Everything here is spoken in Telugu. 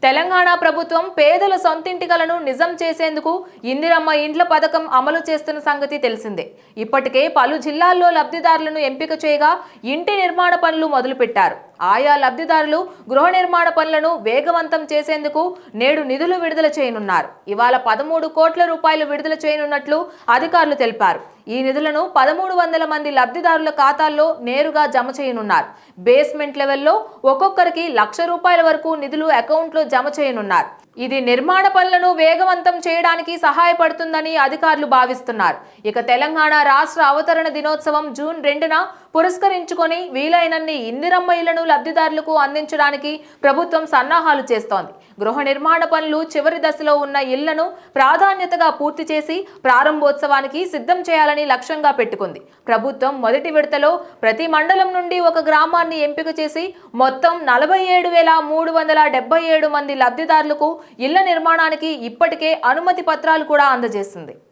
తెలంగాణ ప్రభుత్వం పేదల సొంతింటి కలను నిజం చేసేందుకు ఇందిరమ్మ ఇండ్ల పథకం అమలు చేస్తున్న సంగతి తెలిసిందే. ఇప్పటికే పలు జిల్లాల్లో లబ్ధిదారులను ఎంపిక చేయగా ఇంటి నిర్మాణ పనులు మొదలుపెట్టారు. ఆయా లబ్ధిదారులు గృహ నిర్మాణ పనులను వేగవంతం చేసేందుకు నేడు నిధులు విడుదల చేయనున్నారు. ఇవాళ 13 కోట్ల రూపాయలు విడుదల చేయనున్నట్లు అధికారులు తెలిపారు. ఈ నిధులను 1300 మంది లబ్ధిదారుల ఖాతాల్లో నేరుగా జమ చేయనున్నారు. బేస్మెంట్ లెవెల్లో ఒక్కొక్కరికి ₹1,00,000 వరకు నిధులు అకౌంట్లో జమ చేయనున్నారు. ఇది నిర్మాణ పనులను వేగవంతం చేయడానికి సహాయపడుతుందని అధికారులు భావిస్తున్నారు. ఇక తెలంగాణ రాష్ట్ర అవతరణ దినోత్సవం జూన్ 2న పురస్కరించుకొని వీలైనన్ని ఇందిరమ్మ ఇళ్లను లబ్ధిదారులకు అందించడానికి ప్రభుత్వం సన్నాహాలు చేస్తోంది. గృహ నిర్మాణ పనులు చివరి దశలో ఉన్న ఇళ్లను ప్రాధాన్యతగా పూర్తి చేసి ప్రారంభోత్సవానికి సిద్ధం చేయాలని లక్ష్యంగా పెట్టుకుంది. ప్రభుత్వం మొదటి విడతలో ప్రతి మండలం నుండి ఒక గ్రామాన్ని ఎంపిక చేసి మొత్తం 47,377 మంది లబ్ధిదారులకు ఇళ్ల నిర్మాణానికి ఇప్పటికే అనుమతి పత్రాలు కూడా అందజేసింది.